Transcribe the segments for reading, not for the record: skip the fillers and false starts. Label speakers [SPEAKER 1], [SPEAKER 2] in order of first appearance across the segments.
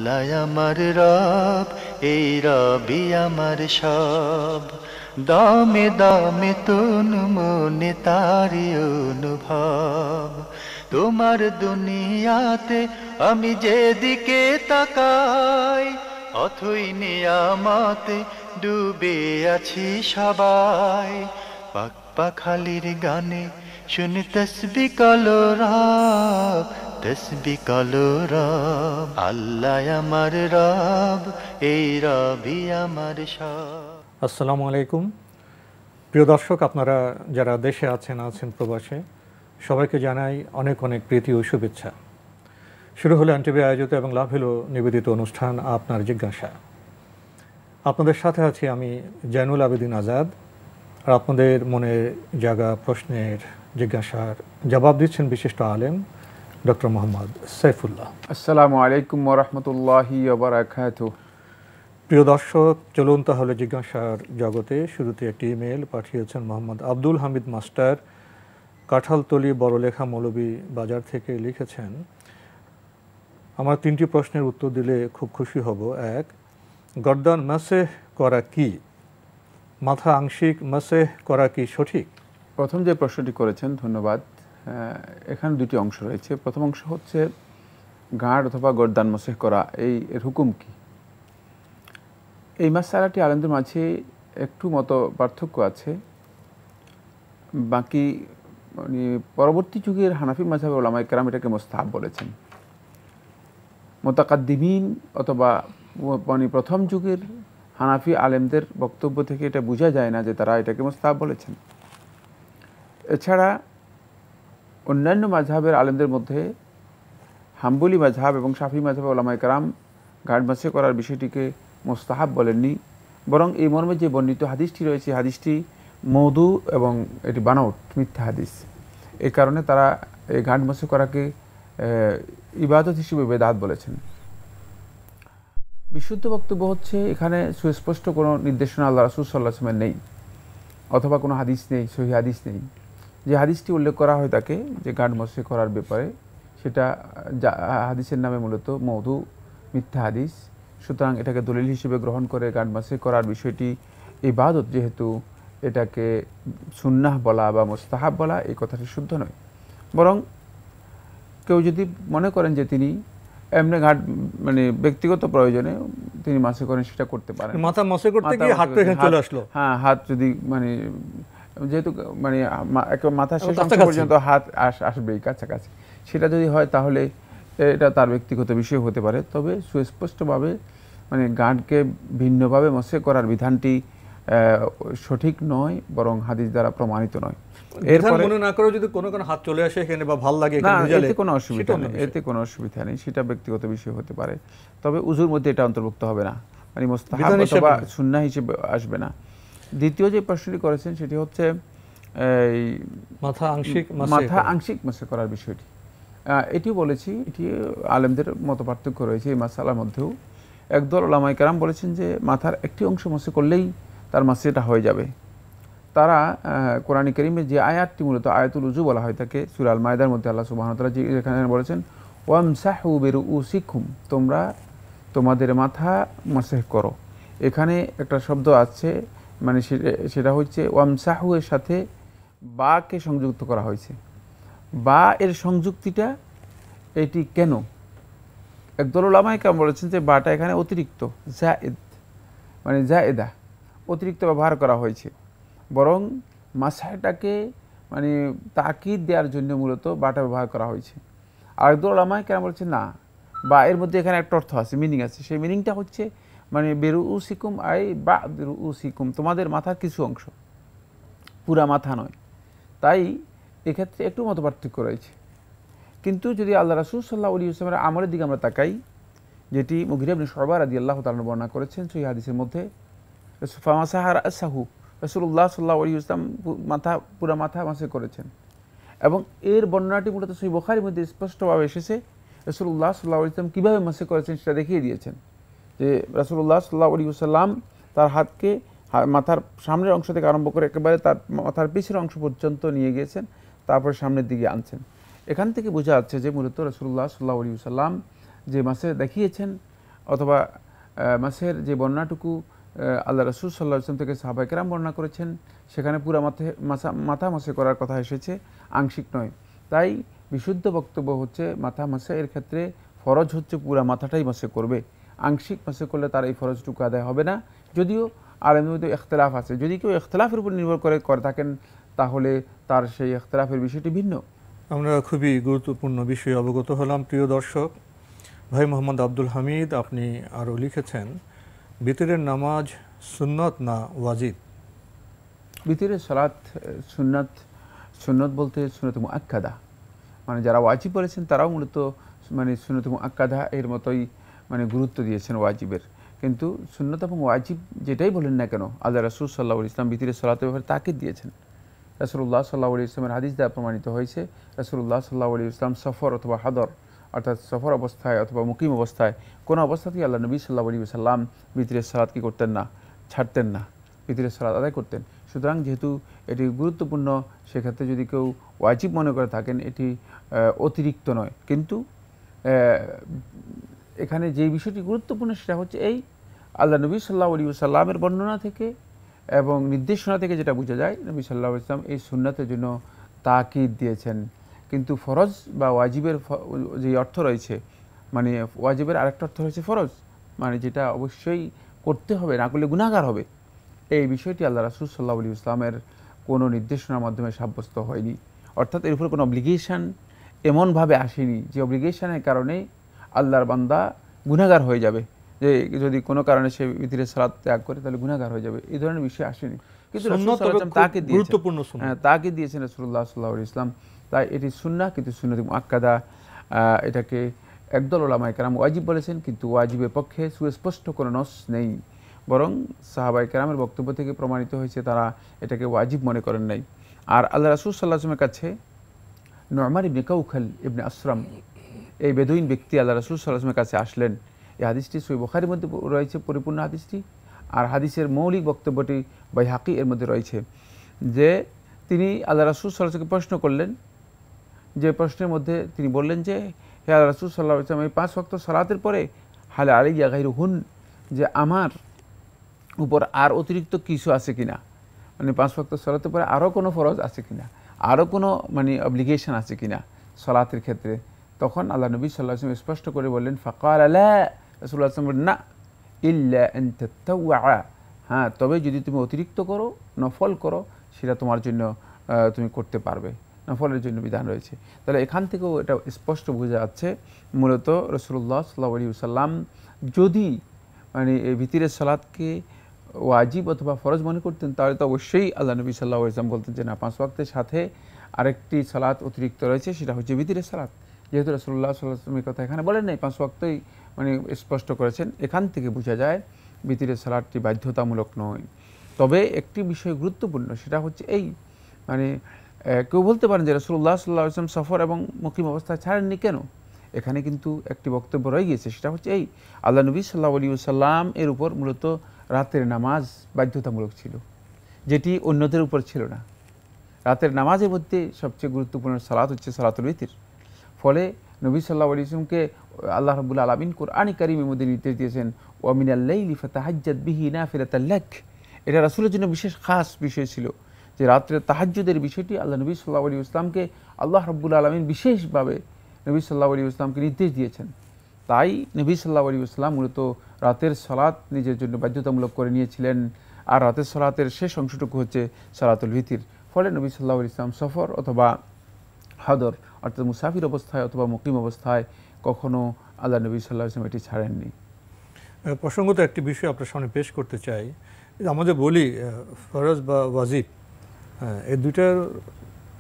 [SPEAKER 1] আল্লাহ আমার রব, এই রবি আমার সব। দামে দামে তন মনে তারি অনুভব। তোমার দুনিয়াতে আমি যেদিকে তাকাই, অথই নিয়ামতে ডুবে আছি সবাই। পাক পাখালির গানে শুনি তসবি কালো রব, তসবি কালো রব। আল্লাহ আমার রব, এই রবি আমার সব।
[SPEAKER 2] আসসালামু আলাইকুম প্রিয় দর্শক, আপনারা যারা দেশে আছেন প্রবাসে, সবাইকে জানাই অনেক অনেক প্রীতি ও শুভেচ্ছা। শুরু হলো এনটিভি আয়োজিত এবং লাভ হলো নিবেদিত অনুষ্ঠান আপনার জিজ্ঞাসা। আপনাদের সাথে আছি আমি জয়নুল আবেদিন আজাদ, আর আপনাদের মনে জাগা প্রশ্নের জিজ্ঞাসার জবাব দিচ্ছেন বিশিষ্ট আলেম ডক্টর মোহাম্মদ সাইফুল্লাহ।
[SPEAKER 3] আসসালামু আলাইকুম ওয়া রাহমাতুল্লাহি ওয়া বারাকাতুহু।
[SPEAKER 2] প্রিয় দর্শক, চলুন তাহলে জিজ্ঞাসার জগতে। শুরুতে একটি ইমেল পাঠিয়েছেন মোহাম্মদ আব্দুল হামিদ মাস্টার, কাঁঠালতলী বড়লেখা মৌলভী বাজার থেকে। লিখেছেন, আমার 3টি প্রশ্নের উত্তর দিলে খুব খুশি হব। 1, গর্দান মাসেহ করা কি? মাথা আংশিক মাসেহ করা কি সঠিক?
[SPEAKER 3] প্রথম যে প্রশ্নটি করেছেন, ধন্যবাদ। এখানে দুটি অংশ রয়েছে। প্রথম অংশ হচ্ছে গাঁট অথবা গর্দান মাসেহ করা, এর হুকুম কি? এই মাসআলাটি আলেমদের মাঝে একটু মত পার্থক্য আছে। বাকি মানে পরবর্তী যুগের হানাফি মাযহাবের উলামায়ে কেরাম এটাকে মুস্তাহাব বলেছেন। মুতাকাদ্দিমিন অথবা মানে প্রথম যুগের হানাফি আলেমদের বক্তব্য থেকে এটা বোঝা যায় না যে তারা এটাকে মুস্তাহাব বলেছেন। এছাড়া অন্যান্য মাযহাবের আলেমদের মধ্যে হাম্বলি মাযহাব এবং শাফি মাযহাবের উলামায়ে কেরাম গাঁট মাসেহ করার বিষয়টিকে মুস্তাহাব বলেননি, বরং এই মর্মে যে বর্ণিত হাদিসটি রয়েছে, হাদিসটি মওদু এবং এটি বানাওয়াট, মিথ্যা হাদিস। এই কারণে তারা এই গাঁট মাসেহ করাকে ইবাদত হিসেবে বেদাত বলেছেন। বিশুদ্ধ বক্তব্য হচ্ছে এখানে সুস্পষ্ট কোনো নির্দেশনা আল্লাহ রাসূল সাল্লাল্লাহু আলাইহি ওয়াসাল্লামের নেই, অথবা কোনো হাদিস নেই, সহিহ হাদিস নেই। যে হাদিসটি উল্লেখ করা হয় তাকে যে গাঁট মাসেহ করার ব্যাপারে, সেটা হাদিসের নামে মূলত মওদু, মিথ্যা হাদিস। সুতরাং এটাকে দলিল হিসেবে গ্রহণ করে গাঁট মাসেহ করার বিষয়টি ইবাদত, যেহেতু এটাকে সুন্নাহ বলা বা মুস্তাহাব বলা এই কথাটি শুদ্ধ নয়। বরং কেউ যদি মনে করেন যে তিনি এমনি গাঁট মানে ব্যক্তিগত প্রয়োজনে তিনি মাসেহ করেন, সেটা করতে পারেন।
[SPEAKER 2] মাথা মাসেহ করতে গিয়ে হাতটা এখানে চলে আসলো।
[SPEAKER 3] হ্যাঁ, হাত যদি মানে যেহেতু মানে মাথা শেষ অংশ পর্যন্ত হাত আসবেই কাছাকাছি, সেটা যদি হয় তাহলে এটা তার ব্যক্তিগত বিষয় হতে পারে। তবে সুস্পষ্টভাবে মানে গাঁটকে ভিন্নভাবে মাসেহ করার বিধানটি সঠিক নয়, বরং হাদিস দ্বারা প্রমাণিত নয়।
[SPEAKER 2] এরপরে মনে না করে যদি কোনো হাত চলে আসে এখানে বা ভালো লাগে,
[SPEAKER 3] এতে কোনো অসুবিধা নেই, এতে কোনো অসুবিধা নেই। সেটা ব্যক্তিগত বিষয় হতে পারে, তবে উজুর মধ্যে এটা অন্তর্ভুক্ত হবে না, মানে মুস্তাহাব অথবা সুন্নাহ হিসেবে আসবে না। দ্বিতীয় যে প্রশ্নটি করেছেন সেটি হচ্ছে এই মাথা আংশিক মাসেহ করার বিষয়টি। এটিও বলেছি, এটি আলেমদের মত পার্থক্য রয়েছে এই মাসআলার মধ্যেও। একদল উলামায়ে কেরাম বলেছেন যে মাথার একটি অংশ মাসেহ করলেই তার মাসেহটা হয়ে যাবে। তারা কোরআন কারীমের যে আয়াতটি মূলত আয়াতুল উযু বলা হয় তাকে, সূরা আল মায়দার মধ্যে আল্লাহ সুবহানাহু ওয়া তাআলা যেখানে বলেছেন ওয়ামসাহু বিরুউসিকুম, তোমরা তোমাদের মাথা মাসেহ করো। এখানে একটা শব্দ আছে, মানে সেটা হচ্ছে ওয়ামসাহু এর সাথে বা কে সংযুক্ত করা হয়েছে। বা এর সংযুক্তিটা এটি কেন? একদল উলামায়ে কেরাম বলেছেন যে বাটা এখানে অতিরিক্ত, জায়েদ মানে জায়েদা, অতিরিক্ত ব্যবহার করা হয়েছে। বরং মাসহাটাকে মানে তাকিদ দেওয়ার জন্য মূলত বাটা ব্যবহার করা হয়েছে। আর একদল উলামায়ে কেরাম বলেছেন না, বা এর মধ্যে এখানে একটা অর্থ আছে, মিনিং আছে। সেই মিনিংটা হচ্ছে মানে বিরুউসিকুম আই বা বিরুউসিকুম, তোমাদের মাথার কিছু অংশ, পুরা মাথা নয়। তাই এক্ষেত্রে একটু মত পার্থক্য রয়েছে। কিন্তু যদি আল্লাহ রাসূল সাল্লাল্লাহু আলাইহি ওয়াসাল্লামের আমলের দিকে আমরা তাকাই, যেটি মুগিরা ইবনে শুবা রাদিয়াল্লাহু তাআলা বর্ণনা করেছেন সহিহ হাদিসের মধ্যে, ফামাসাহা রাসাহু, রাসূলুল্লাহ সাল্লাল্লাহু আলাইহি ওয়াসাল্লাম পুরা মাথা মাসেহ করেছেন। এবং এর বর্ণনাটি মূলত সহিহ বুখারীর মধ্যে স্পষ্টভাবে এসেছে। রাসূলুল্লাহ সাল্লাল্লাহু আলাইহি ওয়াসাল্লাম কীভাবে মাসেহ করেছেন সেটা দেখিয়ে দিয়েছেন, যে রাসূলুল্লাহ সাল্লাল্লাহু আলাইহি ওয়াসাল্লাম তার হাতকে মাথার সামনের অংশ থেকে আরম্ভ করে একেবারে তার মাথার পিছের অংশ পর্যন্ত নিয়ে গিয়েছেন, তারপর সামনের দিকে আনছেন। এখান থেকে বোঝা যাচ্ছে যে মূলত রাসূলুল্লাহ সাল্লাল্লাহু আলাইহি ওয়াসাল্লাম যে মাসেহ দেখিয়েছেন অথবা মাসের যে বর্ণনাটুকু আল্লাহ রাসূল সাল্লাল্লাহু আলাইহি ওয়াসাল্লাম থেকে সাহাবায়ে কেরাম বর্ণনা করেছেন, সেখানে পুরা মাথা মাসে করার কথা এসেছে, আংশিক নয়। তাই বিশুদ্ধ বক্তব্য হচ্ছে মাথা মাসে এর ক্ষেত্রে ফরজ হচ্ছে পুরা মাথাটাই মাসে করবে, আংশিক মাসে করলে তার এই ফরজটুকু আদায় হবে না। যদিও আলেমদের মধ্যে ইখতিলাফ আছে, যদি কেউ ইখতিলাফের উপর নির্ভর করে থাকেন তাহলে তার সেই ইখতিলাফের বিষয়টি ভিন্ন।
[SPEAKER 2] আমরা খুবই গুরুত্বপূর্ণ বিষয়ে অবগত হলাম। প্রিয় দর্শক, ভাই মোহাম্মদ আব্দুল হামিদ আপনি আরও লিখেছেন, বিতরের নামাজ সুন্নত না ওয়াজিব?
[SPEAKER 3] বিতরের সালাত সুন্নত, সুন্নত বলতে সুন্নত মুআক্কাদা, মানে যারা ওয়াজিব বলেছেন তারাও মূলত মানে সুন্নত মুআক্কাদা এর মতোই মানে গুরুত্ব দিয়েছেন ওয়াজিবের। কিন্তু সুন্নত এবং ওয়াজিব যেটাই বলেন না কেন, আল্লাহ রাসূল সাল্লাল্লাহু আলাইহি ওয়াসাল্লাম বিতরের সালাতের ব্যাপারে তাকিদ দিয়েছেন। রাসূলুল্লাহ সাল্লাল্লাহু আলাইহি ওয়াসাল্লামের হাদিস দ্বারা প্রমাণিত হয়েছে, রাসূলুল্লাহ সাল্লাল্লাহু আলাইহি ওয়াসাল্লাম সফর অথবা হাদর, অর্থাৎ সফর অবস্থায় অথবা মুকিম অবস্থায় কোনো অবস্থাতেই আল্লাহ নবী সাল্লাল্লাহু আলাইহি ওয়াসাল্লাম বিতরের সালাত কি করতেন না, ছাড়তেন না, বিতরের সালাত আদায় করতেন। সুতরাং যেহেতু এটি গুরুত্বপূর্ণ, সেক্ষেত্রে যদি কেউ ওয়াজিব মনে করে থাকেন এটি অতিরিক্ত নয়। কিন্তু এখানে যে বিষয়টি গুরুত্বপূর্ণ সেটা হচ্ছে এই আল্লাহ নবী সাল্লাল্লাহু আলাইহি ওয়াসাল্লামের বর্ণনা থেকে এবং নির্দেশনা থেকে যেটা বোঝা যায়, নবী সাল্লাল্লাহু আলাইহি ওয়াসাল্লাম এই সুন্নাতের জন্য তাকিদ দিয়েছেন। কিন্তু ফরজ বা ওয়াজিবের যে অর্থ রয়েছে, মানে ওয়াজিবের আরেকটা অর্থ রয়েছে ফরজ, মানে যেটা অবশ্যই করতে হবে, না করলে গুনাহগার হবে। এই বিষয়টি আল্লাহ রাসূল সাল্লাল্লাহু আলাইহি ওয়াসাল্লামের কোনো নির্দেশনার মাধ্যমে সাব্যস্ত হয়নি। অর্থাৎ এর উপর কোনো অব্লিগেশন এমনভাবে আসেনি যে অব্লিগেশনের কারণে আল্লাহর বান্দা গুনাহগার হয়ে যাবে, যে যদি কোনো কারণে সে বিতরের সালাত ত্যাগ করে তাহলে গুনাহগার হয়ে যাবে, এই ধরনের বিষয় আসেনি। কিন্তু রাসূল সাল্লাল্লাহু আলাইহি ওয়াসাল্লাম তাকে দিয়েছেন রাসূলুল্লাহ সাল্লাল্লাহু আলাইহি ওয়াসাল্লাম। তাই এটি সুন্নাহ, কিন্তু সুন্নাত মুআক্কাদা। এটাকে একদল উলামায়ে কেরাম ওয়াজিব বলেছেন, কিন্তু ওয়াজিবের পক্ষে সুস্পষ্ট কোনো নস নেই, বরং সাহাবায়ে কেরামের বক্তব্য থেকে প্রমাণিত হয়েছে তারা এটাকে ওয়াজিব মনে করেন নাই। আর আল্লাহ রাসূল সাল্লাল্লাহু আলাইহি ওয়াসাল্লামের কাছে নু'মান ইবনে কাউখাল ইবনে আসরাম, এই বেদুইন ব্যক্তি আল্লাহ রাসূল সাল্লাল্লাহু আলাইহি ওয়াসাল্লামের কাছে আসলেন। এই হাদিসটি সহিহ বুখারীর মধ্যে রয়েছে পরিপূর্ণ হাদিসটি, আর হাদিসের মৌলিক বক্তব্যটি বাইহাকি এর মধ্যে রয়েছে, যে তিনি আল্লাহ রাসূল সাল্লাল্লাহু আলাইহি ওয়াসাল্লামকে প্রশ্ন করলেন, যে প্রশ্নের মধ্যে তিনি বললেন যে হে আল্লাহ রাসূল সাল্লাল্লাহু আলাইহি ওয়াসাল্লাম, এই 5 ওয়াক্ত সালাতের পরে হালে আলাইয়া গায়রুহুন, যে আমার উপর আর অতিরিক্ত কিছু আছে কিনা, মানে 5 ওয়াক্ত সালাতের পরে আরও কোনো ফরজ আছে কিনা, আরও কোনো মানে অব্লিগেশন আছে কিনা সালাতের ক্ষেত্রে। তখন আল্লাহ নবী সাল্লাল্লাহু আলাইহি ওয়াসাল্লাম স্পষ্ট করে বললেন, ফাকাল লা, রাসূলুল্লাহ সাল্লাল্লাহু আলাইহি ওয়াসাল্লাম না, ইল্লা আন তাতাওয়া, হ্যাঁ তবে যদি তুমি অতিরিক্ত করো, নফল করো, সেটা তোমার জন্য তুমি করতে পারবে, নফলের জন্য বিধান রয়েছে। তাহলে এখান থেকেও এটা স্পষ্ট বোঝা যাচ্ছে মূলত রাসূলুল্লাহ সাল্লাল্লাহু আলাইহি ওয়াসাল্লাম যদি মানে এই ভিতরের সালাতকে ওয়াজিব অথবা ফরজ মনে করতেন, তাহলে তো অবশ্যই আল্লাহ নবী সাল্লাল্লাহু আলাইহি ওয়াসাল্লাম বলতেন যে না, 5 ওয়াক্তের সাথে আরেকটি সালাত অতিরিক্ত রয়েছে, সেটা হচ্ছে ভিতরের সালাত। যেহেতু রাসূলুল্লাহ সাল্লাল্লাহু আলাইহি ওয়াসাল্লাম কথা এখানে বলেন নাই, 5 ওয়াক্তই মানে স্পষ্ট করেছেন, এখান থেকে বোঝা যায় ভিতরের সালাতটি বাধ্যতামূলক নয়। তবে একটি বিষয় গুরুত্বপূর্ণ, সেটা হচ্ছে এই মানে কেউ বলতে পারেন যে রাসূলুল্লাহ সাল্লাল্লাহু আলাইহি ওয়াসাল্লাম সফর এবং মুকিম অবস্থায় ছাড়েননি কেন? এখানে কিন্তু একটি বক্তব্য রয়ে গিয়েছে, সেটা হচ্ছে এই আল্লাহ নবী সাল্লাল্লাহু আলাইহি ওয়াসাল্লাম এর উপর মূলত রাতের নামাজ বাধ্যতামূলক ছিল, যেটি অন্যদের উপর ছিল না। রাতের নামাজের মধ্যে সবচেয়ে গুরুত্বপূর্ণ সালাত হচ্ছে সালাতুল বিতর। ফলে নবী সাল্লাল্লাহু আলাইহি ওয়াসাল্লামকে আল্লাহ রাব্বুল আলামিন কোরআনে কারীমের মধ্যে নির্দেশ দিয়েছেন, ওয়া মিনাল লাইলি ফাতাহাজ্জাদ বিহি নাফিলাতাল লাক। এটা রাসূলের জন্য বিশেষ খাস বিষয় ছিল, যে রাত্রে তাহাজ্জুদের বিষয়টি আল্লাহ নবী সাল্লাল্লাহু আলাইহি ওয়াসাল্লামকে আল্লাহ রাব্বুল আলামিন বিশেষভাবে নবী সাল্লাল্লাহু আলাইহি ওয়াসাল্লামকে নির্দেশ দিয়েছেন। তাই নবী সাল্লাল্লাহু আলাইহি ওয়াসাল্লাম মূলত রাতের সালাত নিজের জন্য বাধ্যতামূলক করে নিয়েছিলেন, আর রাতের সালাতের শেষ অংশটুকু হচ্ছে সালাতুল বিতর। ফলে নবী সাল্লাল্লাহু আলাইহি ওয়াসাল্লাম সফর অথবা হাদর, অর্থাৎ মুসাফির অবস্থায় অথবা মুকিম অবস্থায় কখনো আল্লাহ নবী সাল্লাল্লাহু আলাইহি ওয়াসাল্লাম এটি ছাড়েননি।
[SPEAKER 2] প্রসঙ্গত একটি বিষয় আপনার সামনে পেশ করতে চাই। আমাদের বলি ফরজ বা ওয়াজিব, এই দুইটার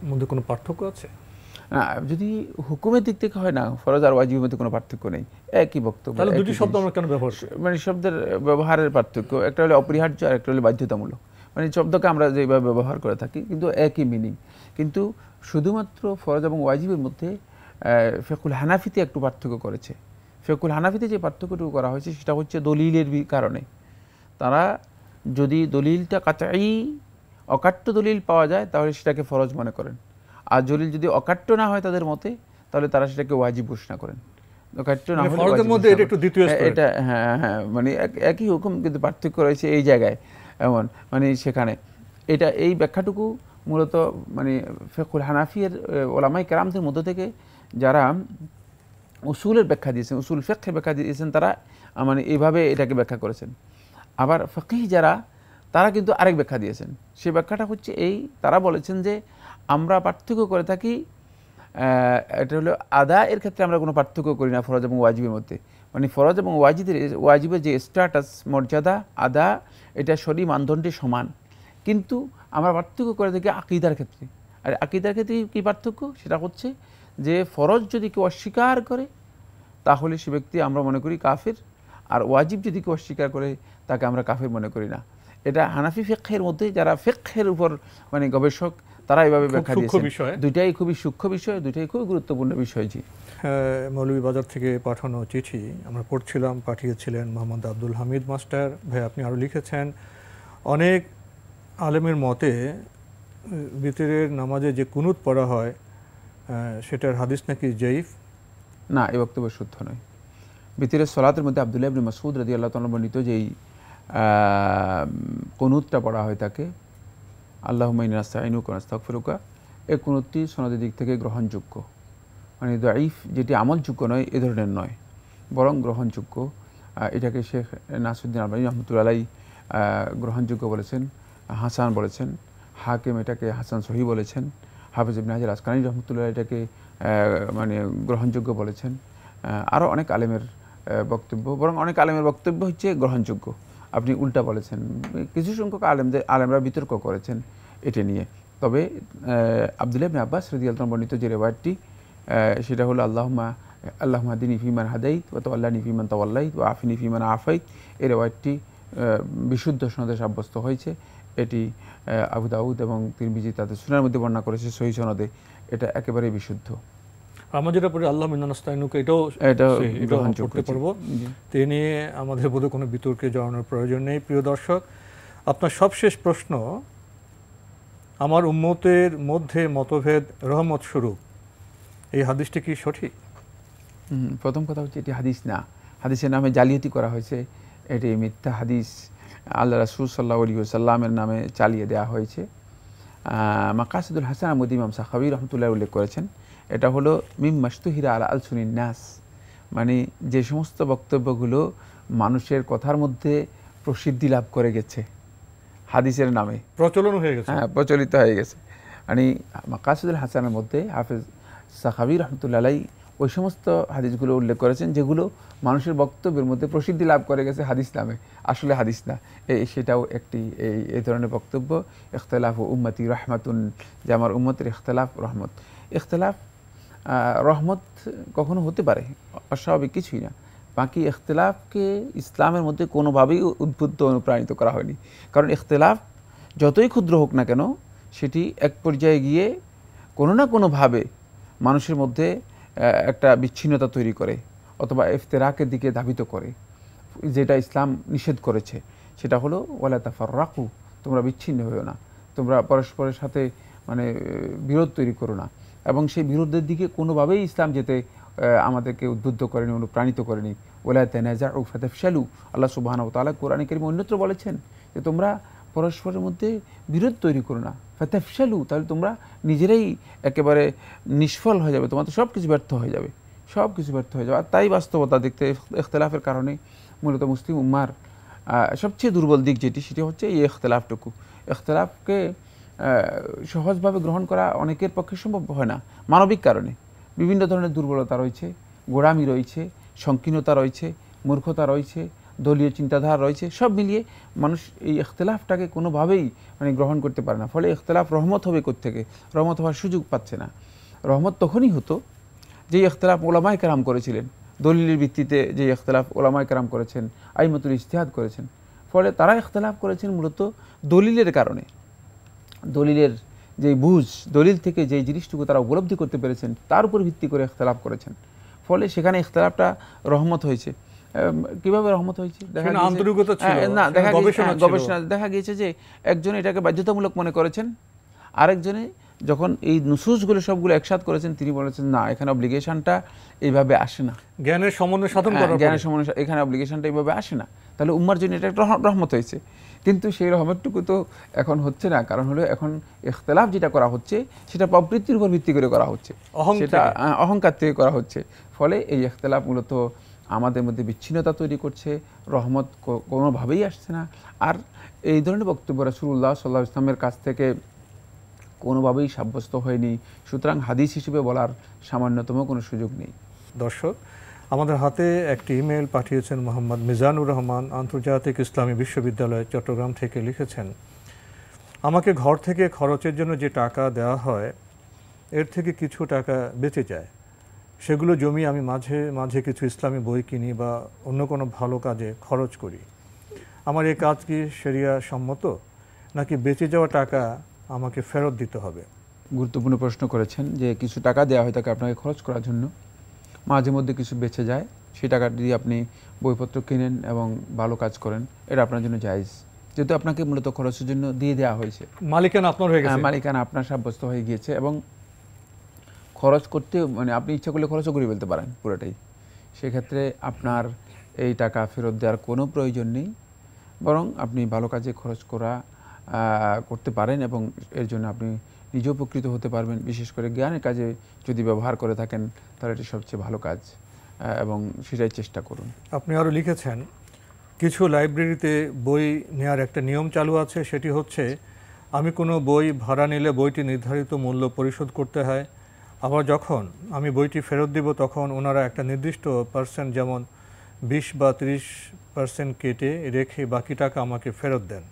[SPEAKER 2] মধ্যে কোনো পার্থক্য আছে?
[SPEAKER 3] যদি হুকুমের দিক থেকে হয় না, ফরজ আর ওয়াজিবের মধ্যে কোনো পার্থক্য নেই, একই বক্তব্য।
[SPEAKER 2] তাহলে দুটি শব্দ আমরা কেন ব্যবহার করি?
[SPEAKER 3] মানে শব্দের ব্যবহারের পার্থক্য, একটা হলো অপরিহার্য আর একটা হলো বাধ্যতামূলক। মানে শব্দকে আমরা যেভাবে ব্যবহার করে থাকি কিন্তু একই মিনিং। কিন্তু শুধুমাত্র ফরজ এবং ওয়াজিবের মধ্যে ফিকহুল হানাফিতে একটু পার্থক্য করেছে। ফিকহুল হানাফিতে যে পার্থক্যটুকু করা হয়েছে সেটা হচ্ছে দলিলের কারণে। তারা যদি দলিলটা কাতাই অকাট্য দলিল পাওয়া যায় তাহলে সেটাকে ফরজ মনে করেন, আর দলিল যদি অকাট্য না হয় তাদের মতে, তাহলে তারা সেটাকে ওয়াজিব ঘোষণা করেন। কাট্য না হলে
[SPEAKER 2] ফরজের মধ্যে এটা একটু দ্বিতীয় স্তর,
[SPEAKER 3] এটা হ্যাঁ মানে একই হুকুম কিন্তু পার্থক্য রয়েছে এই জায়গায়, এমন মানে সেখানে এটা এই ব্যাখ্যাটুকু মূলত মানে ফিকহুল হানাফির ওলামায়ে কেরামদের মধ্য থেকে যারা উসুলের ব্যাখ্যা দিয়েছেন, উসুল ফিকহের ব্যাখ্যা দিয়েছেন, তারা মানে এইভাবে এটাকে ব্যাখ্যা করেছেন। আবার ফিকহ যারা, তারা কিন্তু আরেক ব্যাখ্যা দিয়েছেন। সেই ব্যাখ্যাটা হচ্ছে এই, তারা বলেছেন যে আমরা পার্থক্য করে থাকি, এটা হলো আদা এর ক্ষেত্রে আমরা কোনো পার্থক্য করি না ফরজ এবং ওয়াজিবের মধ্যে। মানে ফরজ এবং ওয়াজিবের যে স্ট্যাটাস, মর্যাদা, আদা, এটা শরী মানদণ্ডে সমান, কিন্তু আমরা পার্থক্য করে থাকি আকীদার ক্ষেত্রে। আর আকীদার ক্ষেত্রে কী পার্থক্য? সেটা হচ্ছে যে ফরজ যদি কেউ অস্বীকার করে তাহলে সে ব্যক্তি আমরা মনে করি কাফির, আর ওয়াজিব যদি কেউ অস্বীকার করে তাকে আমরা কাফির মনে করি না। এটা হানাফি ফিকহের মধ্যে যারা ফিকহের উপর মানে গবেষক, তারা এইভাবে ব্যাখ্যা দিয়েছেন। দুইটাই খুবই সূক্ষ্ম বিষয়, দুইটাই খুবই গুরুত্বপূর্ণ বিষয়। জি,
[SPEAKER 2] মৌলভীবাজার থেকে পাঠানো চিঠি আমরা পড়ছিলাম, পাঠিয়েছিলেন মোহাম্মদ আব্দুল হামিদ মাস্টার ভাই। আপনি আরও লিখেছেন, অনেক আলেমের মতে বিতরের নামাজে যে কুনুত পড়া হয় সেটার হাদিস নাকি জয়ীফ।
[SPEAKER 3] না, এই বক্তব্য শুদ্ধ নয়। বিতরের সলাতের মধ্যে আব্দুল্লাহ ইবনে মাসউদ রাদিয়াল্লাহু তাআলা বর্ণিত যেই কুনুতটা পড়া হয় তাকে আল্লাহুম্মা ইন্নী নাস্তাঈনুকা ওয়া নাস্তাগফিরুকা, এই কুনুতটি সনদের দিক থেকে গ্রহণযোগ্য। মানে দাঈফ, যেটি আমলযোগ্য নয়, এ ধরনের নয়, বরং গ্রহণযোগ্য। এটাকে শেখ নাসিরউদ্দিন আলবানী রহমতুল্লাহ আলাইহি গ্রহণযোগ্য বলেছেন, হাসান বলেছেন, হাকিম এটাকে হাসান সহি বলেছেন, হাফিজ ইবনে হাজার আসকালানী রহমতুল্লাহ এটাকে মানে গ্রহণযোগ্য বলেছেন। আরও অনেক আলেমের বক্তব্য, বরং অনেক আলেমের বক্তব্য হচ্ছে গ্রহণযোগ্য। আপনি উল্টা বলেছেন। কিছু সংখ্যক আলেমরা বিতর্ক করেছেন এটা নিয়ে। তবে আব্দুল্লাহ ইবনে আব্বাস রাদিয়াল্লাহু আনহু বর্ণিত যে রিওয়ায়াতটি, সেটা হলো আল্লাহুম্মা হাদিনি ফিমান হাদাইত ওয়া তাওয়াল্লানি ফিমান তাওয়াল্লাইত ওয়া আফিনি ফিমান আফাইত, এই রিওয়ায়াতটি বিশুদ্ধ সনদে সাব্যস্ত হয়েছে। এটি আবু দাউদ এবং তিরমিজি তাদের সুনানের মধ্যে বর্ণনা করেছে সহিহ সনদে। এটা একেবারেই বিশুদ্ধ।
[SPEAKER 2] আমরা যেটা পড়ি আল্লাহুম্মা ইন্নী নাস্তাঈনুকা, এটাও পড়তে পারবো। তে নিয়ে আমাদের বোধহয় কোনো বিতর্কে জড়ানোর প্রয়োজন নেই। প্রিয় দর্শক, আপনার সবশেষ প্রশ্ন, আমার উম্মতের মধ্যে মতভেদ রহমত স্বরূপ, এই হাদিসটি কি সঠিক?
[SPEAKER 3] প্রথম কথা হচ্ছে এটি হাদিস না, হাদিসের নামে জালিয়াতি করা হয়েছে, এটি মিথ্যা হাদিস, আল্লাহ রাসূল সাল্লাল্লাহু আলাইহি ওয়াসাল্লামের নামে চালিয়ে দেওয়া হয়েছে। মাকাসিদুল হাসান আহমদ ইমাম সাখাবী রহমতুল্লাহ উল্লেখ করেছেন, এটা হলো মিম মাশতুহিরা আলা আলসুনিন নাস, মানে যে সমস্ত বক্তব্যগুলো মানুষের কথার মধ্যে প্রসিদ্ধি লাভ করে গেছে, হাদিসের নামে
[SPEAKER 2] প্রচলন হয়ে গেছে,
[SPEAKER 3] হ্যাঁ প্রচলিত হয়ে গেছে। মানে মাকাসিদুল হাসানের মধ্যে হাফেজ সাখাবী রহমতুল্লাহ আলাইহি ওই সমস্ত হাদিসগুলো উল্লেখ করেছেন যেগুলো মানুষের বক্তব্যের মধ্যে প্রসিদ্ধি লাভ করে গেছে হাদিস নামে, আসলে হাদিস না। সেটাও একটি এই ধরনের বক্তব্য। ইখতিলাফু উম্মতি রাহমাতুন, যে আমার উম্মতের ইখতিলাফ রহমত। ইখতিলাফ রহমত কখনো হতে পারে, অস্বাভাবিক কিছুই না। বাকি ইখতিলাফকে ইসলামের মধ্যে কোনোভাবেই উদ্বুদ্ধ অনুপ্রাণিত করা হয়নি, কারণ ইখতিলাফ যতই ক্ষুদ্র হোক না কেন, সেটি এক পর্যায়ে গিয়ে কোনো না কোনোভাবে মানুষের মধ্যে একটা বিচ্ছিন্নতা তৈরি করে অথবা ইফতিরাকের দিকে ধাবিত করে, যেটা ইসলাম নিষেধ করেছে। সেটা হলো ওয়ালা তাফাররাকু, তোমরা বিচ্ছিন্ন হইও না, তোমরা পরস্পরের সাথে মানে বিরোধ তৈরি করো না। এবং সেই বিরোধের দিকে কোনোভাবেই ইসলাম যেতে আমাদেরকে উদ্বুদ্ধ করেনি, অনুপ্রাণিত করেনি। ওয়ালা তানাজাউ ফাতাফশালু, আল্লাহ সুবহানাহু ওয়া তাআলা কোরআনে কারীমে অন্যত্র বলেছেন যে তোমরা পরস্পরের মধ্যে বিরোধ তৈরি করো না, ফাতাফশালু, তাহলে তোমরা নিজেরাই একেবারে নিষ্ফল হয়ে যাবে, তোমাদের সব কিছু ব্যর্থ হয়ে যাবে, সব কিছু ব্যর্থ হয়ে যাবে। আর তাই বাস্তবতা দেখতে ইখতিলাফের কারণে মূলত মুসলিম উম্মার সবচেয়ে দুর্বল দিক যেটি, সেটি হচ্ছে এই ইখতিলাফটুকু। ইখতিলাফকে সহজভাবে গ্রহণ করা অনেকের পক্ষে সম্ভব হয় না, মানবিক কারণে। বিভিন্ন ধরনের দুর্বলতা রয়েছে, গোড়ামি রয়েছে, সংকীর্ণতা রয়েছে, মূর্খতা রয়েছে, দলীয় চিন্তাধারা রয়েছে, সব মিলিয়ে মানুষ এই ইখতিলাফটাকে কোনোভাবেই মানে গ্রহণ করতে পারে না। ফলে ইখতিলাফ রহমত হবে কোত্থেকে? রহমত হওয়ার সুযোগ পাচ্ছে না। রহমত তখনই হতো যে ইখতিলাফ ওলামায়ে কেরাম করেছিলেন, দলিলের ভিত্তিতে যে ইখতিলাফ ওলামায়ে কেরাম করেছেন, আইমাতুল ইজতিহাদ করেছেন। ফলে তারা ইখতিলাফ করেছেন মূলত দলিলের কারণে, দলিলের যে বুঝ, দলিল থেকে যে জিনিসটুকু তারা উপলব্ধি করতে পেরেছেন তার উপর ভিত্তি করে ইখতিলাফ করেছেন। ফলে সেখানে ইখতিলাফটা রহমত হয়েছে। কিভাবে রহমত হয়েছে? গবেষণা দেখা গিয়েছে যে একজনে এটাকে বাধ্যতামূলক মনে করেছেন, আরেকজনে যখন এই নুসুসগুলো সবগুলো একসাথ করেছেন, তিনি বলেছেন না, এখানে অব্লিগেশনটা এইভাবে আসে না,
[SPEAKER 2] জ্ঞানের সমন্বয় সাধন করা,
[SPEAKER 3] জ্ঞানের সমন্বয়, এখানে অব্লিগেশনটা এইভাবে আসে না। তাহলে উম্মার জন্য এটা একটা রহমত হয়েছে। কিন্তু সেই রহমতটুকু তো এখন হচ্ছে না, কারণ হলো এখন ইখতিলাফ যেটা করা হচ্ছে সেটা প্রবৃত্তির উপর ভিত্তি করে করা হচ্ছে, সেটা অহংকার থেকে করা হচ্ছে। ফলে এই ইখতিলাফ মূলত আমাদের মধ্যে বিচ্ছিন্নতা তৈরি করছে, রহমত কোনোভাবেই আসছে না। আর এই ধরনের বক্তব্য রাসূলুল্লাহ সাল্লাল্লাহু আলাইহি ওয়াসাল্লামের কাছ থেকে কোনোভাবেই সাব্যস্ত হয়নি, সুতরাং হাদিস হিসেবে বলার সামান্যতম কোনো সুযোগ নেই।
[SPEAKER 2] দর্শক, আমাদের হাতে একটি ইমেল পাঠিয়েছেন মোহাম্মদ মিজানুর রহমান, আন্তর্জাতিক ইসলামী বিশ্ববিদ্যালয় চট্টগ্রাম থেকে। লিখেছেন, আমাকে ঘর থেকে খরচের জন্য যে টাকা দেওয়া হয় এর থেকে কিছু টাকা বেঁচে যায়, সেগুলো জমিয়ে আমি মাঝে মাঝে কিছু ইসলামী বই কিনি বা অন্য কোনো ভালো কাজে খরচ করি। আমার এই কাজ কি শরিয়া সম্মত, নাকি বেঁচে যাওয়া টাকা আমাকে ফেরত দিতে হবে?
[SPEAKER 3] গুরুত্বপূর্ণ প্রশ্ন করেছেন, যে কিছু টাকা দেওয়া হয় তাকে আপনাকে খরচ করার জন্য, মাঝে মধ্যে কিছু বেঁচে যায়, সেই টাকা দিয়ে আপনি বইপত্র কিনেন এবং ভালো কাজ করেন, এটা আপনার জন্য জায়েজ, যেহেতু আপনাকে মূলত খরচের জন্য দিয়ে দেওয়া হয়েছে।
[SPEAKER 2] মালিকানা আপনার হয়ে গেছে,
[SPEAKER 3] মালিকানা আপনার সাব্যস্ত হয়ে গিয়েছে, এবং খরচ করতে মানে আপনি ইচ্ছা করলে খরচও করে ফেলতে পারেন পুরোটাই। সেক্ষেত্রে আপনার এই টাকা ফেরত দেওয়ার কোনো প্রয়োজন নেই, বরং আপনি ভালো কাজে খরচ করতে পারেন এবং এর জন্য আপনি নিজে উপকৃত হতে পারবেন। বিশেষ করে জ্ঞানের কাজে যদি ব্যবহার করে থাকেন তাহলে এটি সবচেয়ে ভালো কাজ, এবং সেটাই চেষ্টা করুন।
[SPEAKER 2] আপনি আরও লিখেছেন, কিছু লাইব্রেরিতে বই নেওয়ার একটা নিয়ম চালু আছে, সেটি হচ্ছে আমি কোনো বই ভাড়া নিলে বইটি নির্ধারিত মূল্য পরিশোধ করতে হয়, আবার যখন আমি বইটি ফেরত দিব তখন ওনারা একটা নির্দিষ্ট পার্সেন্ট, যেমন 20 বা 30% কেটে রেখে বাকি টাকা আমাকে ফেরত দেন।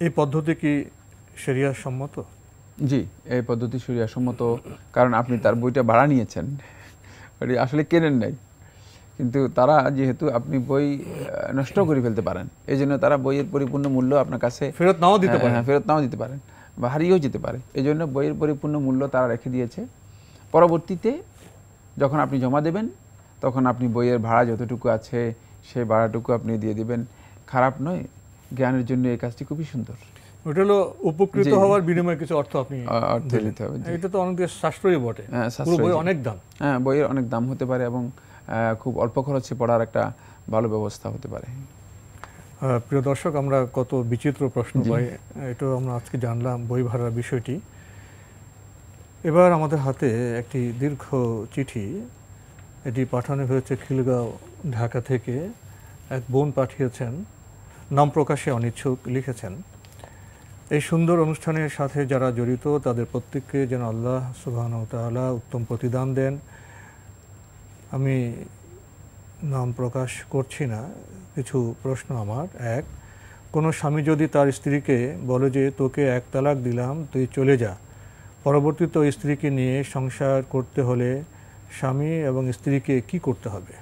[SPEAKER 2] এই পদ্ধতি কি শরিয়া সম্মত?
[SPEAKER 3] জি, এই পদ্ধতি শরিয়া সম্মত, কারণ আপনি তার বইটা ভাড়া নিয়েছেন, আসলে কেনেন নাই, কিন্তু তারা যেহেতু আপনি বই নষ্ট করে ফেলতে পারেন, এই জন্য তারা বইয়ের পরিপূর্ণ মূল্য আপনার কাছে
[SPEAKER 2] ফেরত নাও দিতে
[SPEAKER 3] পারেন বা হারিয়েও যেতে পারে। এই জন্য বইয়ের পরিপূর্ণ মূল্য তারা রেখে দিয়েছে। পরবর্তীতে যখন আপনি জমা দেবেন তখন আপনি বইয়ের ভাড়া যতটুকু আছে সেই ভাড়াটুকু আপনি দিয়ে দিবেন। খারাপ নয়, জ্ঞানের জন্য এই কাজটি খুবই সুন্দর।
[SPEAKER 2] ওটা হলো উপকৃত হওয়ার বিনিময়ে কিছু অর্থ আপনি
[SPEAKER 3] দিতে হবে।
[SPEAKER 2] এটা তো অনেক সাশ্রয়ী বটে, বই অনেক দাম।
[SPEAKER 3] হ্যাঁ, বইয়ের অনেক দাম হতে পারে এবং খুব অল্প খরচে পড়ার একটা ভালো ব্যবস্থা হতে পারে।
[SPEAKER 2] প্রিয় দর্শক, আমরা কত বিচিত্র প্রশ্ন পাই, এটাও আমরা আজকে জানলাম বই ভাড়ার বিষয়টি। এবার আমাদের হাতে একটি দীর্ঘ চিঠি, এটি পাঠানো হয়েছে খিলগাঁও, ঢাকা থেকে। এক বোন পাঠিয়েছেন, নাম প্রকাশে অনিচ্ছুক। লিখেছেন, এই সুন্দর অনুষ্ঠানের সাথে যারা জড়িত তাদের প্রত্যেককে যেন আল্লাহ সুবহানাহু ওয়া তাআলা উত্তম প্রতিদান দেন। আমি নাম প্রকাশ করছি না। কিছু প্রশ্ন আমার। এক, কোনো স্বামী যদি তার স্ত্রীকে বলে যে তোকে 1 তালাক দিলাম, তুই চলে যা, পরবর্তীতে ওই স্ত্রীকে নিয়ে সংসার করতে হলে স্বামী এবং স্ত্রীকে কি করতে হবে?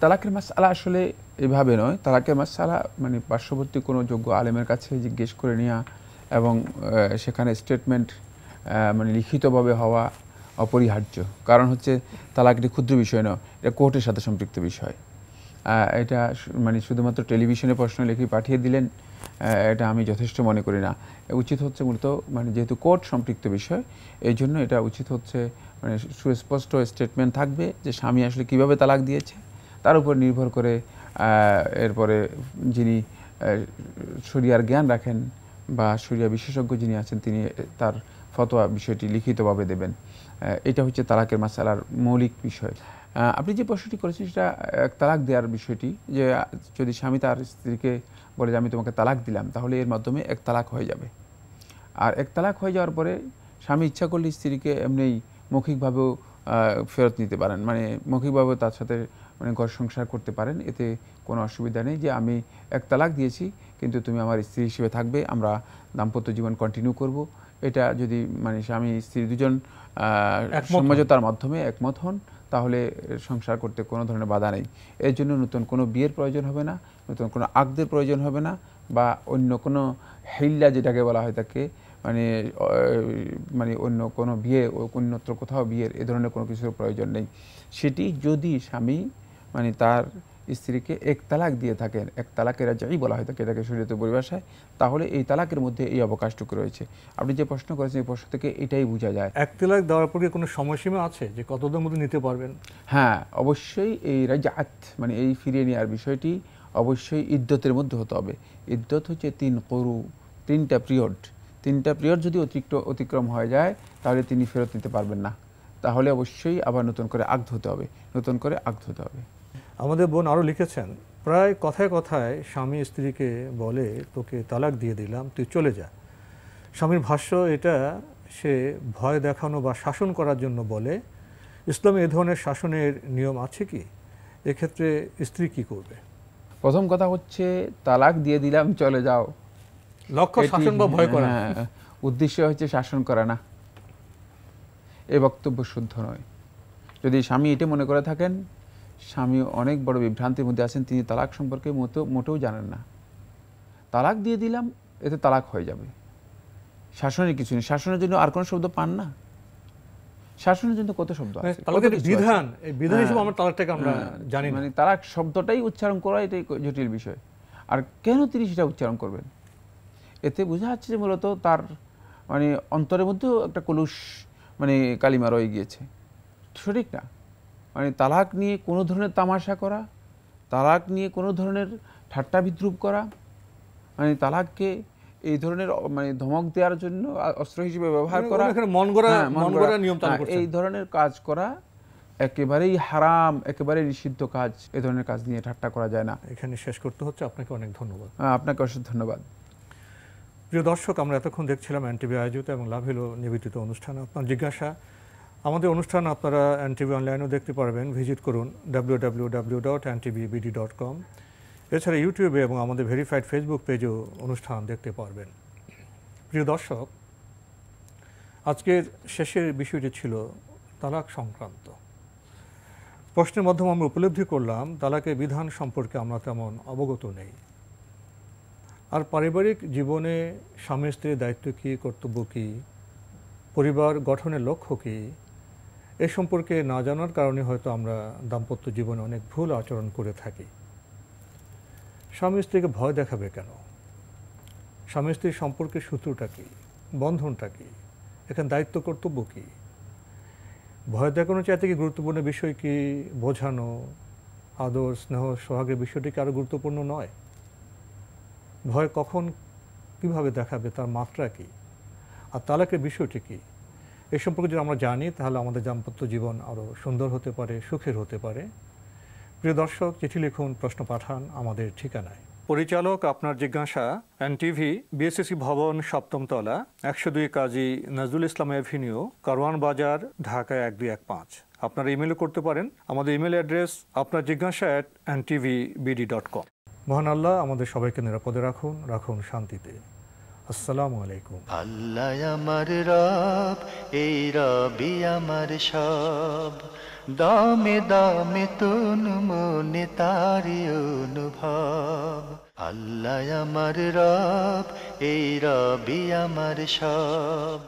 [SPEAKER 3] তালাকের মাসআলা আসলে এভাবে নয়। তালাকের মাসআলা মানে পার্শ্ববর্তী কোনো যোগ্য আলেমের কাছে জিজ্ঞেস করে নেওয়া এবং সেখানে স্টেটমেন্ট মানে লিখিতভাবে হওয়া অপরিহার্য। কারণ হচ্ছে তালাক একটি ক্ষুদ্র বিষয় নয়, এটা কোর্টের সাথে সম্পৃক্ত বিষয়। এটা মানে শুধুমাত্র টেলিভিশনে প্রশ্ন লিখে পাঠিয়ে দিলেন, এটা আমি যথেষ্ট মনে করি না। উচিত হচ্ছে মূলত মানে যেহেতু কোর্ট সম্পৃক্ত বিষয়, এই জন্য এটা উচিত হচ্ছে মানে সুস্পষ্ট স্টেটমেন্ট থাকবে যে স্বামী আসলে কীভাবে তালাক দিয়েছে, তার উপর নির্ভর করে এরপরে যিনি শরিয়ার জ্ঞান রাখেন বা শরিয়া বিশেষজ্ঞ যিনি আছেন তিনি তার ফতোয়া বিষয়টি লিখিতভাবে দেবেন। এটা হচ্ছে তালাকের মাসআলার মৌলিক বিষয়। আপনি যে প্রশ্নটি করেছেন সেটা তালাক দেওয়ার বিষয়টি, যে যদি স্বামী তার স্ত্রীকে বলে যে আমি তোমাকে তালাক দিলাম, তাহলে এর মাধ্যমে 1 তালাক হয়ে যাবে। আর 1 তালাক হয়ে যাওয়ার পরে স্বামী ইচ্ছা করলে স্ত্রীকে এমনিই মৌখিকভাবেও ফেরত নিতে পারেন, মানে মৌখিকভাবেও তার সাথে মানে ঘর সংসার করতে পারেন, এতে কোনো অসুবিধা নেই। যে আমি 1 তালাক দিয়েছি কিন্তু তুমি আমার স্ত্রী হিসেবে থাকবে, আমরা দাম্পত্য জীবন কন্টিনিউ করব, এটা যদি মানে স্বামী স্ত্রী দুজন সমঝোতার মাধ্যমে একমত হন তাহলে সংসার করতে কোনো ধরনের বাধা নেই। এর জন্য নতুন কোনো বিয়ের প্রয়োজন হবে না, নতুন কোনো আকদের প্রয়োজন হবে না, বা অন্য কোনো হিল্লা যেটাকে বলা হয় তাকে মানে মানে অন্য কোনো বিয়ে অন্যত্র কোথাও বিয়ের এ ধরনের কোনো কিছুর প্রয়োজন নেই। সেটি যদি স্বামী মানে তার স্ত্রীকে এক তালাক দিয়ে থাকেন, এক তালাকের রাজাই বলা হয় থাকে এটাকে শরীয়তের পরিভাষায়, তাহলে এই তালাকের মধ্যে এই অবকাশটুকু রয়েছে। আপনি যে প্রশ্ন করেছেন এই প্রশ্ন থেকে এটাই বোঝা যায়।
[SPEAKER 2] এক তালাক দেওয়ার পরে কোনো সময়সীমা আছে যে কতদিনের মধ্যে নিতে পারবেন?
[SPEAKER 3] হ্যাঁ, অবশ্যই এই রাজাত মানে এই ফিরিয়ে নেওয়ার বিষয়টি অবশ্যই ইদ্যতের মধ্যে হতে হবে। ইদ্যত হচ্ছে 3 করু, 3টা পিরিয়ড। 3টা পিরিয়ড যদি অতিক্রম হয়ে যায় তাহলে তিনি ফেরত নিতে পারবেন না, তাহলে অবশ্যই আবার নতুন করে আকদ হতে হবে, নতুন করে আকদ হতে হবে।
[SPEAKER 2] আমাদের বোন আরও লিখেছেন, প্রায় কথায় কথায় স্বামী স্ত্রীকে বলে তোকে তালাক দিয়ে দিলাম, তুই চলে যা। স্বামীর ভাষ্য এটা সে ভয় দেখানো বা শাসন করার জন্য বলে। ইসলামে এ ধরনের শাসনের নিয়ম আছে কি? এক্ষেত্রে স্ত্রী কি করবে?
[SPEAKER 3] প্রথম কথা হচ্ছে তালাক দিয়ে দিলাম চলে যাও,
[SPEAKER 2] লক্ষ্য শাসন বা ভয় করা,
[SPEAKER 3] উদ্দেশ্য হচ্ছে শাসন করা না, এই বক্তব্য শুদ্ধ নয়। যদি স্বামী এটা মনে করে থাকেন, স্বামী অনেক বড় বিভ্রান্তির মধ্যে আছেন, তিনি তালাক সম্পর্কে মোটেও জানেন না। তালাক দিয়ে দিলাম এতে তালাক হয়ে যাবে, শাসনের কিছু নেই। শাসনের জন্য আর কোনো শব্দ পান না? শাসনের জন্য কত শব্দ আছে,
[SPEAKER 2] বিধান, এই বিধান হিসেবে আমরা তালাকটাকে আমরা জানি না।
[SPEAKER 3] মানে তালাক শব্দটাই উচ্চারণ করা এটাই জটিল বিষয়। আর কেন তিনি সেটা উচ্চারণ করবেন? এতে বোঝা যাচ্ছে যে মূলত তার মানে অন্তরের মধ্যেও একটা কলুষ মানে কালিমা রয়ে গিয়েছে, সঠিক না। মানে তালাক নিয়ে কোনো ধরনের তামাশা করা, তালাক নিয়ে কোনো ধরনের ঠাট্টা বিদ্রুপ করা, মানে তালাককে এই ধরনের মানে ধমক দেওয়ার জন্য অস্ত্র হিসেবে ব্যবহার করা, এই ধরনের কাজ করা একেবারেই হারাম, একেবারেই নিষিদ্ধ কাজ। এই ধরনের কাজ নিয়ে ঠাট্টা করা যায় না।
[SPEAKER 2] এখানে শেষ করতে হচ্ছে। আপনাকে অনেক ধন্যবাদ।
[SPEAKER 3] আপনাকে অশেষ ধন্যবাদ।
[SPEAKER 2] প্রিয় দর্শক, আমরা এতক্ষণ দেখছিলাম এনটিভি আয়োজিত এবং লাভ হলো নিবেদিত অনুষ্ঠান। আপনার জিজ্ঞাসা, আমাদের অনুষ্ঠান আপনারা এনটিভি অনলাইনেও দেখতে পারবেন। ভিজিট করুন www.ntvbd.com। এছাড়া ইউটিউবে এবং আমাদের ভেরিফাইড ফেসবুক পেজেও অনুষ্ঠান দেখতে পারবেন। প্রিয় দর্শক, আজকের শেষের বিষয়টি ছিল তালাক সংক্রান্ত। প্রশ্নের মাধ্যমে আমরা উপলব্ধি করলাম তালাকের বিধান সম্পর্কে আমরা তেমন অবগত নেই। আর পারিবারিক জীবনে স্বামী স্ত্রীর দায়িত্ব কী, কর্তব্য কী, পরিবার গঠনের লক্ষ্য কী, এ সম্পর্কে না জানার কারণে হয়তো আমরা দাম্পত্য জীবনে অনেক ভুল আচরণ করে থাকি। স্বামী স্ত্রীকে ভয় দেখাবে কেন? স্বামী স্ত্রীর সম্পর্কের সূত্রটা কী, বন্ধনটা কী, এখানে দায়িত্ব কর্তব্য কী? ভয় দেখানোর চাইতে কি গুরুত্বপূর্ণ বিষয় কি বোঝানো, আদর স্নেহ সোহাগের বিষয়টি কি আরও গুরুত্বপূর্ণ নয়? ভয় কখন কিভাবে দেখাবে, তার মাত্রা কী, আর তালাকের বিষয়টি কী, এ সম্পর্কে যদি আমরা জানি তাহলে আমাদের দাম্পত্য জীবন আরও সুন্দর হতে পারে, সুখের হতে পারে। প্রিয় দর্শক, চিঠি লিখুন, প্রশ্ন পাঠান আমাদের ঠিকানায়। পরিচালক আপনার জিজ্ঞাসা, এনটিভি, বিএসসি ভবন, 7ম তলা, 102 কাজী নজরুল ইসলাম এভিনিউ, কারওয়ান বাজার, ঢাকা 1215। আপনারা ইমেলও করতে পারেন। আমাদের ইমেল অ্যাড্রেস আপনার জিজ্ঞাসা @ntvbd.com। মহান আল্লাহ আমাদের সবাইকে নিরাপদে রাখুন, রাখুন শান্তিতে। আসসালামু আলাইকুম।
[SPEAKER 1] আল্লাহ আমার রব, এই রবি আমার সব, দামে দামে তুন মনে তারি অনুভব। আল্লাহ আমার রব, এই রবি আমার সব।